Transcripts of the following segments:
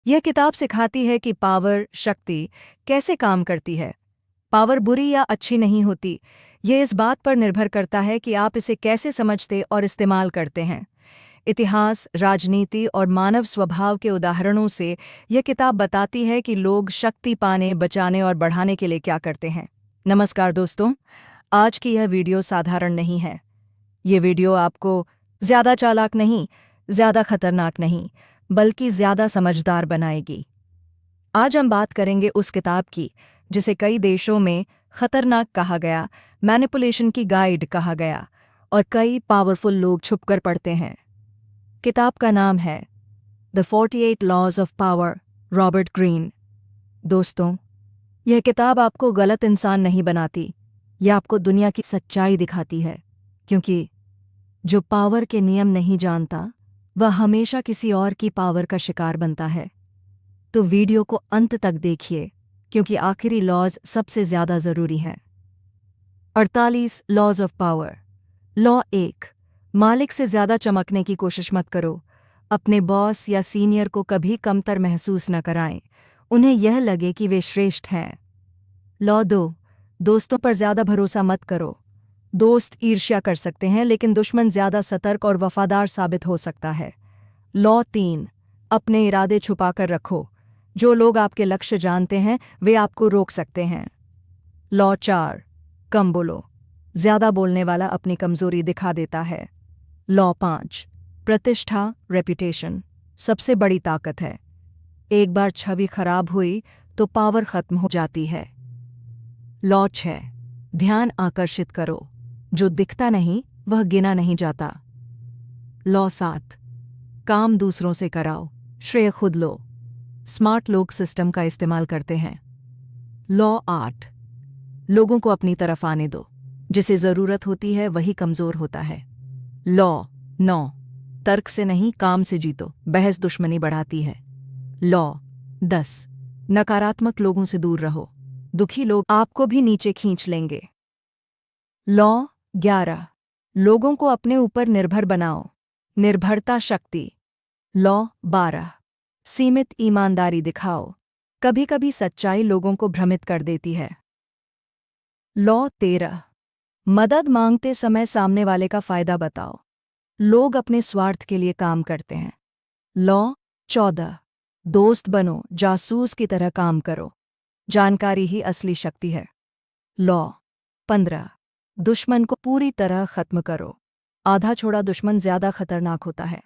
यह किताब सिखाती है कि पावर, शक्ति, कैसे काम करती है। पावर बुरी या अच्छी नहीं होती, ये इस बात पर निर्भर करता है कि आप इसे कैसे समझते और इस्तेमाल करते हैं। इतिहास, राजनीति और मानव स्वभाव के उदाहरणों से यह किताब बताती है कि लोग शक्ति पाने, बचाने और बढ़ाने के लिए क्या करते हैं। नमस्कार दोस्तों, आज की यह वीडियो साधारण नहीं है। ये वीडियो आपको ज़्यादा चालाक नहीं, ज़्यादा खतरनाक नहीं, बल्कि ज़्यादा समझदार बनाएगी। आज हम बात करेंगे उस किताब की जिसे कई देशों में खतरनाक कहा गया, मैनिपुलेशन की गाइड कहा गया और कई पावरफुल लोग छुपकर पढ़ते हैं। किताब का नाम है the 48 laws of power, Robert Greene. दोस्तों, यह किताब आपको गलत इंसान नहीं बनाती, यह आपको दुनिया की सच्चाई दिखाती है, क्योंकि जो पावर के नियम नहीं जानता वह हमेशा किसी और की पावर का शिकार बनता है। तो वीडियो को अंत तक देखिए, क्योंकि आखिरी लॉज सबसे ज़्यादा ज़रूरी हैं। 48 लॉज ऑफ पावर। लॉ 1, मालिक से ज़्यादा चमकने की कोशिश मत करो। अपने बॉस या सीनियर को कभी कमतर महसूस न कराएं, उन्हें यह लगे कि वे श्रेष्ठ हैं। लॉ 2, दोस्तों पर ज़्यादा भरोसा मत करो। दोस्त ईर्ष्या कर सकते हैं, लेकिन दुश्मन ज़्यादा सतर्क और वफादार साबित हो सकता है। लॉ 3, अपने इरादे छुपाकर रखो। जो लोग आपके लक्ष्य जानते हैं वे आपको रोक सकते हैं। लॉ 4, कम बोलो। ज़्यादा बोलने वाला अपनी कमज़ोरी दिखा देता है। लॉ 5, प्रतिष्ठा, रेपुटेशन सबसे बड़ी ताकत है। एक बार छवि खराब हुई तो पावर खत्म हो जाती है। लॉ 6, ध्यान आकर्षित करो। जो दिखता नहीं वह गिना नहीं जाता। लॉ 7, काम दूसरों से कराओ, श्रेय खुद लो। स्मार्ट लोग सिस्टम का इस्तेमाल करते हैं। लॉ 8, लोगों को अपनी तरफ आने दो। जिसे ज़रूरत होती है वही कमज़ोर होता है। लॉ 9, तर्क से नहीं काम से जीतो, बहस दुश्मनी बढ़ाती है। लॉ 10, नकारात्मक लोगों से दूर रहो, दुखी लोग आपको भी नीचे खींच लेंगे। लॉ 11, लोगों को अपने ऊपर निर्भर बनाओ, निर्भरता शक्ति। लॉ 12, सीमित ईमानदारी दिखाओ, कभी कभी सच्चाई लोगों को भ्रमित कर देती है। लॉ 13, मदद मांगते समय सामने वाले का फायदा बताओ, लोग अपने स्वार्थ के लिए काम करते हैं। लॉ 14, दोस्त बनो, जासूस की तरह काम करो, जानकारी ही असली शक्ति है। लॉ 15, दुश्मन को पूरी तरह खत्म करो, आधा छोड़ा दुश्मन ज्यादा खतरनाक होता है।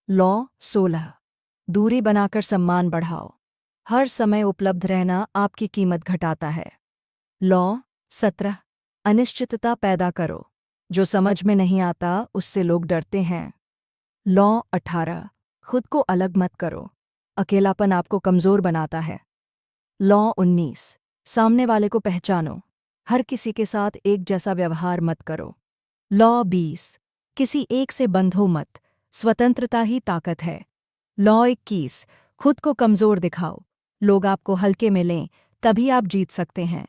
लॉ 16, दूरी बनाकर सम्मान बढ़ाओ, हर समय उपलब्ध रहना आपकी कीमत घटाता है। लॉ 17, अनिश्चितता पैदा करो, जो समझ में नहीं आता उससे लोग डरते हैं। लॉ 18, खुद को अलग मत करो, अकेलापन आपको कमज़ोर बनाता है। लॉ 19, सामने वाले को पहचानो, हर किसी के साथ एक जैसा व्यवहार मत करो। लॉ 20, किसी एक से बंधो मत, स्वतंत्रता ही ताकत है। लॉ 21, खुद को कमज़ोर दिखाओ, लोग आपको हल्के में लें तभी आप जीत सकते हैं।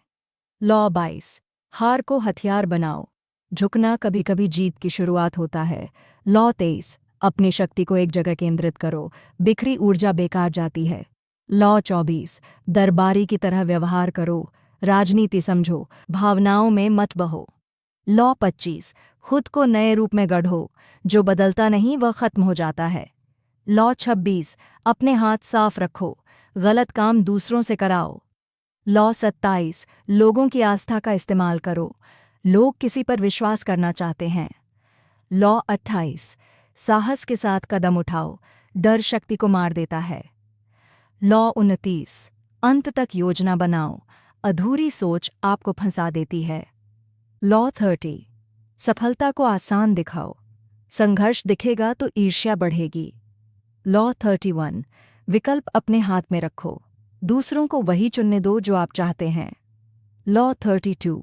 लॉ 22, हार को हथियार बनाओ, झुकना कभी कभी जीत की शुरुआत होता है। लॉ 23, अपनी शक्ति को एक जगह केंद्रित करो, बिखरी ऊर्जा बेकार जाती है। लॉ 24, दरबारी की तरह व्यवहार करो, राजनीति समझो, भावनाओं में मत बहो। लॉ 25, खुद को नए रूप में गढ़ो, जो बदलता नहीं वह खत्म हो जाता है। लॉ 26, अपने हाथ साफ रखो, गलत काम दूसरों से कराओ। लॉ 27, लोगों की आस्था का इस्तेमाल करो, लोग किसी पर विश्वास करना चाहते हैं। लॉ 28, साहस के साथ कदम उठाओ, डर शक्ति को मार देता है। लॉ 29, अंत तक योजना बनाओ, अधूरी सोच आपको फंसा देती है। लॉ 30, सफलता को आसान दिखाओ, संघर्ष दिखेगा तो ईर्ष्या बढ़ेगी। लॉ 31, विकल्प अपने हाथ में रखो, दूसरों को वही चुनने दो जो आप चाहते हैं। लॉ 32,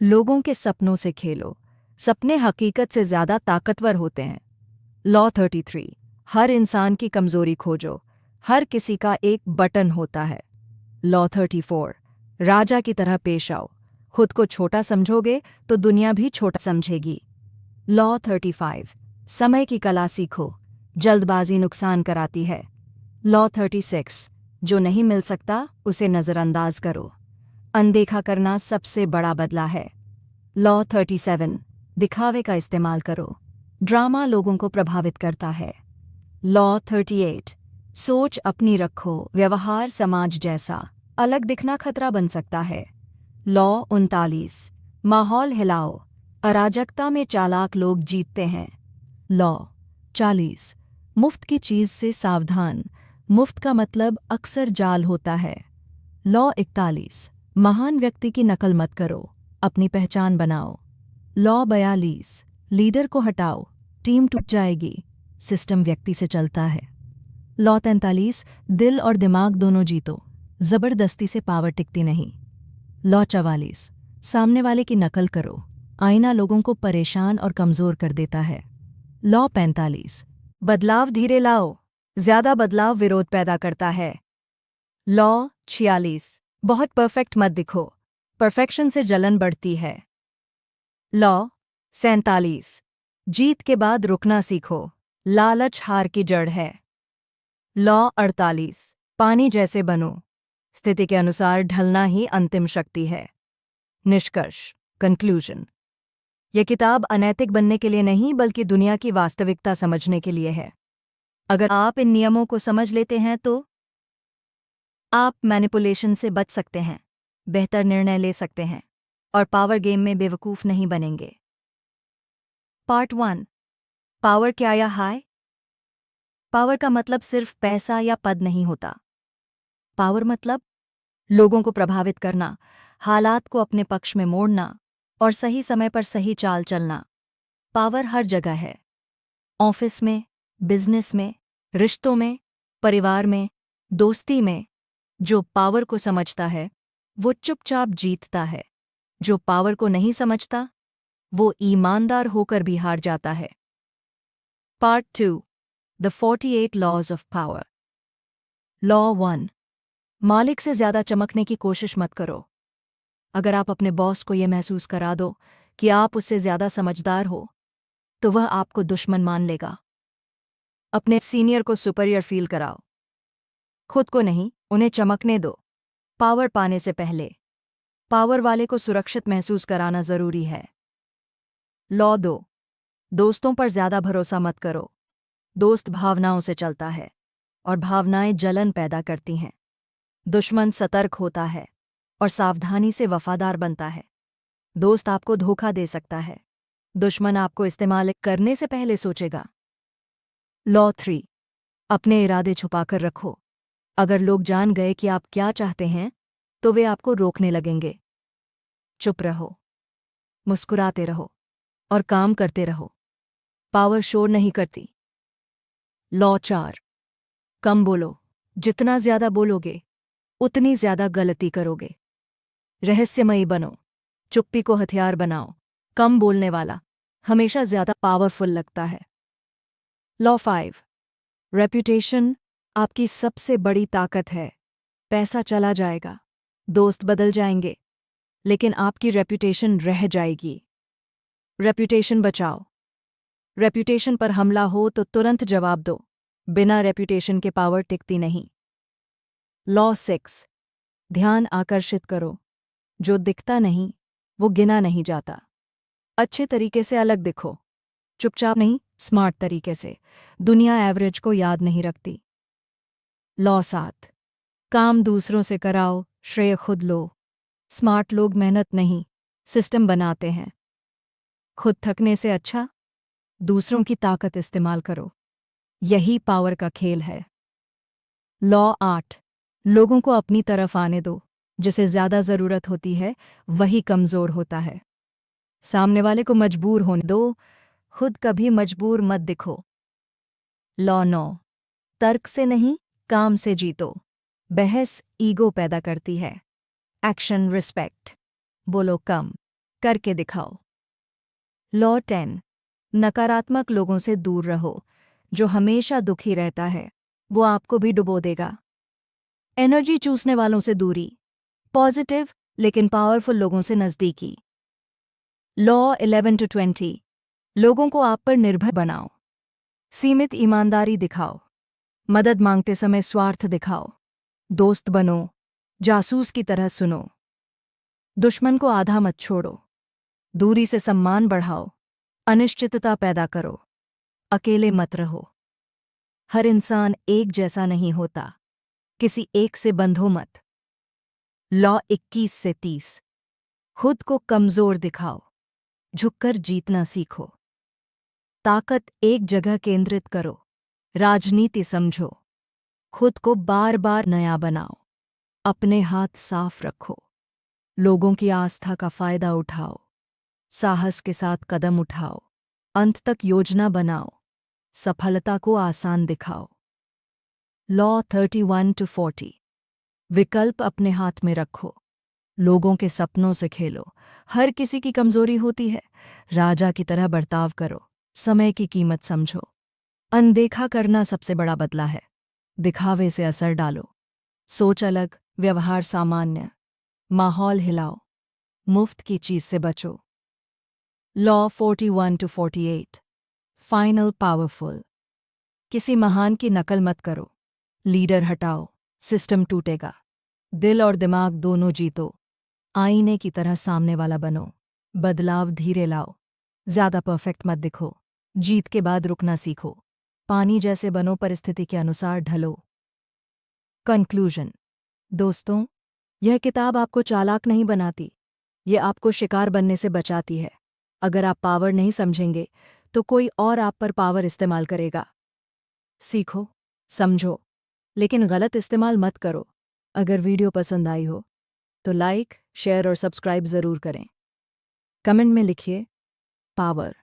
लोगों के सपनों से खेलो, सपने हकीकत से ज़्यादा ताकतवर होते हैं। लॉ 33, हर इंसान की कमज़ोरी खोजो, हर किसी का एक बटन होता है। लॉ 34, राजा की तरह पेश आओ, खुद को छोटा समझोगे तो दुनिया भी छोटा समझेगी। लॉ 35, समय की कला सीखो, जल्दबाजी नुकसान कराती है, लॉ 36, जो नहीं मिल सकता उसे नज़रअंदाज करो। अनदेखा करना सबसे बड़ा बदला है। लॉ 37, दिखावे का इस्तेमाल करो। ड्रामा लोगों को प्रभावित करता है। लॉ 38, सोच अपनी रखो, व्यवहार समाज जैसा अलग दिखना खतरा बन सकता है। लॉ 39, माहौल हिलाओ, अराजकता में चालाक लोग जीतते हैं। लॉ 40, मुफ्त की चीज़ से सावधान, मुफ्त का मतलब अक्सर जाल होता है। लॉ 41, महान व्यक्ति की नकल मत करो, अपनी पहचान बनाओ। लॉ 42, लीडर को हटाओ, टीम टूट जाएगी, सिस्टम व्यक्ति से चलता है। लॉ 43, दिल और दिमाग दोनों जीतो, जबरदस्ती से पावर टिकती नहीं। लॉ 44, सामने वाले की नकल करो, आईना लोगों को परेशान और कमज़ोर कर देता है। लॉ 45, बदलाव धीरे लाओ, ज्यादा बदलाव विरोध पैदा करता है। लॉ 46, बहुत परफेक्ट मत दिखो, परफेक्शन से जलन बढ़ती है। लॉ 47, जीत के बाद रुकना सीखो, लालच हार की जड़ है। लॉ 48, पानी जैसे बनो, स्थिति के अनुसार ढलना ही अंतिम शक्ति है। निष्कर्ष, कंक्लूजन, यह किताब अनैतिक बनने के लिए नहीं बल्कि दुनिया की वास्तविकता समझने के लिए है। अगर आप इन नियमों को समझ लेते हैं तो आप मैनिपुलेशन से बच सकते हैं, बेहतर निर्णय ले सकते हैं और पावर गेम में बेवकूफ़ नहीं बनेंगे। पार्ट 1, पावर क्या या हाय? पावर का मतलब सिर्फ पैसा या पद नहीं होता। पावर मतलब लोगों को प्रभावित करना, हालात को अपने पक्ष में मोड़ना और सही समय पर सही चाल चलना। पावर हर जगह है, ऑफिस में, बिजनेस में, रिश्तों में, परिवार में, दोस्ती में। जो पावर को समझता है वो चुपचाप जीतता है, जो पावर को नहीं समझता वो ईमानदार होकर भी हार जाता है। Part 2, the 48 laws of power. Law 1, मालिक से ज्यादा चमकने की कोशिश मत करो। अगर आप अपने बॉस को यह महसूस करा दो कि आप उससे ज्यादा समझदार हो तो वह आपको दुश्मन मान लेगा। अपने सीनियर को सुपीरियर फील कराओ, खुद को नहीं, उन्हें चमकने दो। पावर पाने से पहले पावर वाले को सुरक्षित महसूस कराना जरूरी है। लॉ 2, दोस्तों पर ज्यादा भरोसा मत करो। दोस्त भावनाओं से चलता है और भावनाएं जलन पैदा करती हैं। दुश्मन सतर्क होता है और सावधानी से वफादार बनता है। दोस्त आपको धोखा दे सकता है, दुश्मन आपको इस्तेमाल करने से पहले सोचेगा। लॉ 3, अपने इरादे छुपाकर रखो। अगर लोग जान गए कि आप क्या चाहते हैं तो वे आपको रोकने लगेंगे। चुप रहो, मुस्कुराते रहो और काम करते रहो। पावर शोर नहीं करती। लॉ 4, कम बोलो। जितना ज्यादा बोलोगे उतनी ज्यादा गलती करोगे। रहस्यमयी बनो, चुप्पी को हथियार बनाओ। कम बोलने वाला हमेशा ज्यादा पावरफुल लगता है। लॉ 5, रेप्यूटेशन आपकी सबसे बड़ी ताकत है। पैसा चला जाएगा, दोस्त बदल जाएंगे, लेकिन आपकी रेप्यूटेशन रह जाएगी। रेप्यूटेशन बचाओ। रेप्यूटेशन पर हमला हो तो तुरंत जवाब दो, बिना रेप्यूटेशन के पावर टिकती नहीं। लॉ 6, ध्यान आकर्षित करो। जो दिखता नहीं वो गिना नहीं जाता। अच्छे तरीके से अलग दिखो, चुपचाप नहीं, स्मार्ट तरीके से। दुनिया एवरेज को याद नहीं रखती। लॉ 7, काम दूसरों से कराओ, श्रेय खुद लो। स्मार्ट लोग मेहनत नहीं, सिस्टम बनाते हैं। खुद थकने से अच्छा दूसरों की ताकत इस्तेमाल करो। यही पावर का खेल है। लॉ 8, लोगों को अपनी तरफ आने दो। जिसे ज्यादा जरूरत होती है वही कमजोर होता है। सामने वाले को मजबूर होने दो, खुद कभी मजबूर मत दिखो। लॉ 9, तर्क से नहीं, काम से जीतो। बहस ईगो पैदा करती है। एक्शन रिस्पेक्ट, बोलो कम, करके दिखाओ। लॉ 10, नकारात्मक लोगों से दूर रहो। जो हमेशा दुखी रहता है वो आपको भी डुबो देगा। एनर्जी चूसने वालों से दूरी, पॉजिटिव लेकिन पावरफुल लोगों से नज़दीकी। लॉ 11 to 20, लोगों को आप पर निर्भर बनाओ। सीमित ईमानदारी दिखाओ, मदद मांगते समय स्वार्थ दिखाओ। दोस्त बनो, जासूस की तरह सुनो। दुश्मन को आधा मत छोड़ो। दूरी से सम्मान बढ़ाओ, अनिश्चितता पैदा करो। अकेले मत रहो। हर इंसान एक जैसा नहीं होता, किसी एक से बंधो मत। लॉ 21 से 30। खुद को कमजोर दिखाओ, झुककर जीतना सीखो। ताकत एक जगह केंद्रित करो, राजनीति समझो। खुद को बार बार नया बनाओ, अपने हाथ साफ रखो। लोगों की आस्था का फायदा उठाओ, साहस के साथ कदम उठाओ। अंत तक योजना बनाओ, सफलता को आसान दिखाओ। Law 31 to 40। विकल्प अपने हाथ में रखो, लोगों के सपनों से खेलो। हर किसी की कमजोरी होती है, राजा की तरह बर्ताव करो। समय की कीमत समझो। अनदेखा करना सबसे बड़ा बदला है। दिखावे से असर डालो। सोच अलग, व्यवहार सामान्य। माहौल हिलाओ, मुफ्त की चीज से बचो। Law 41 to 48। Final powerful. किसी महान की नकल मत करो। लीडर हटाओ, सिस्टम टूटेगा। दिल और दिमाग दोनों जीतो। आईने की तरह सामने वाला बनो। बदलाव धीरे लाओ, ज्यादा परफेक्ट मत दिखो। जीत के बाद रुकना सीखो। पानी जैसे बनो, परिस्थिति के अनुसार ढलो। कंक्लूजन। दोस्तों, यह किताब आपको चालाक नहीं बनाती, ये आपको शिकार बनने से बचाती है। अगर आप पावर नहीं समझेंगे तो कोई और आप पर पावर इस्तेमाल करेगा। सीखो, समझो, लेकिन गलत इस्तेमाल मत करो। अगर वीडियो पसंद आई हो तो लाइक, शेयर और सब्सक्राइब ज़रूर करें। कमेंट में लिखिए पावर।